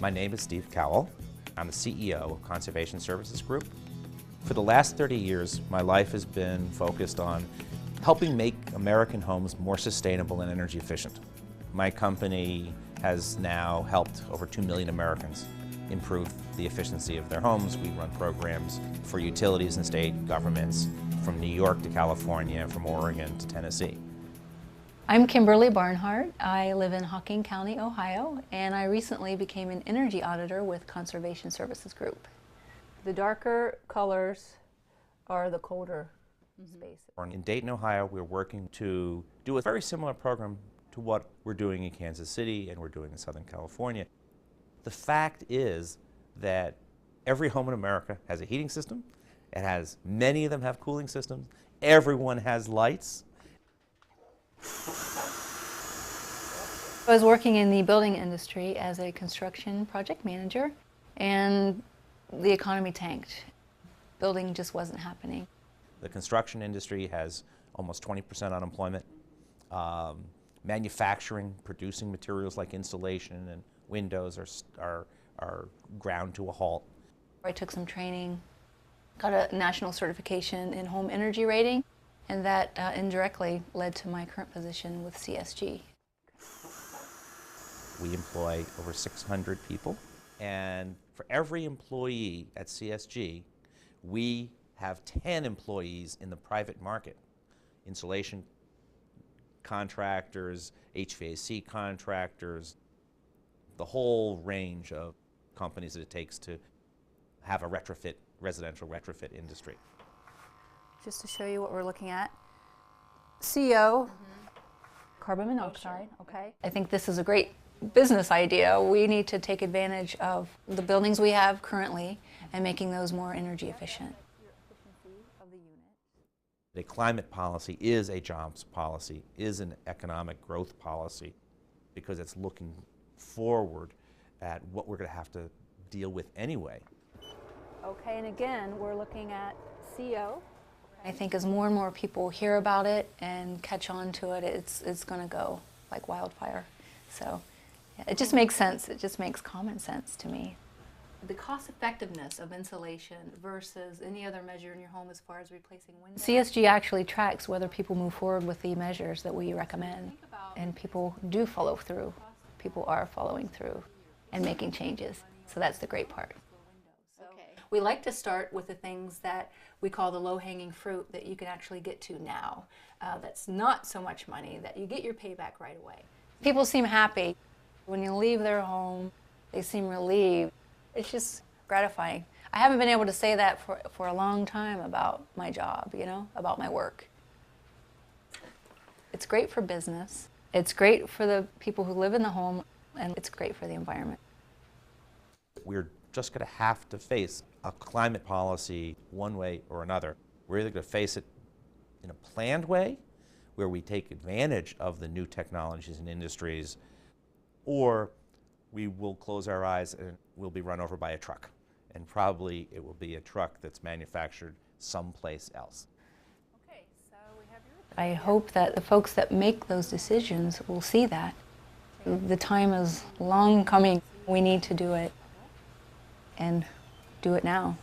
My name is Steve Cowell. I'm the CEO of Conservation Services Group. For the last 30 years, my life has been focused on helping make American homes more sustainable and energy efficient. My company has now helped over 2 million Americans improve the efficiency of their homes. We run programs for utilities and state governments from New York to California, from Oregon to Tennessee. I'm Kimberly Barnhart. I live in Hocking County, Ohio, and I recently became an energy auditor with Conservation Services Group. The darker colors are the colder space. In Dayton, Ohio, we're working to do a very similar program to what we're doing in Kansas City and we're doing in Southern California. The fact is that every home in America has a heating system. Many of them have cooling systems. Everyone has lights. I was working in the building industry as a construction project manager, and the economy tanked. Building just wasn't happening. The construction industry has almost 20% unemployment. Manufacturing, producing materials like insulation and windows are ground to a halt. I took some training, got a national certification in home energy rating, and that indirectly led to my current position with CSG. We employ over 600 people, and for every employee at CSG, we have 10 employees in the private market. Insulation contractors, HVAC contractors, the whole range of companies that it takes to have a residential retrofit industry. Just to show you what we're looking at. CO, carbon monoxide, okay. I think this is a great business idea. We need to take advantage of the buildings we have currently and making those more energy efficient. A climate policy is a jobs policy, is an economic growth policy, because it's looking forward at what we're going to have to deal with anyway. Okay, and again, we're looking at CO. I think as more and more people hear about it and catch on to it, it's going to go like wildfire. So yeah, it just makes sense. It just makes common sense to me. The cost effectiveness of insulation versus any other measure in your home as far as replacing windows. CSG actually tracks whether people move forward with the measures that we recommend, and people do follow through. People are following through and making changes. So that's the great part. We like to start with the things that we call the low-hanging fruit that you can actually get to now. That's not so much money, that you get your payback right away. People seem happy. When you leave their home, they seem relieved. It's just gratifying. I haven't been able to say that for a long time about my job, about my work. It's great for business. It's great for the people who live in the home, and it's great for the environment. We're just going to have to face a climate policy one way or another. We're either going to face it in a planned way, where we take advantage of the new technologies and industries, or we will close our eyes and we'll be run over by a truck. And probably it will be a truck that's manufactured someplace else. Okay, so we have your... I hope that the folks that make those decisions will see that. The time is long coming. We need to do it, and do it now.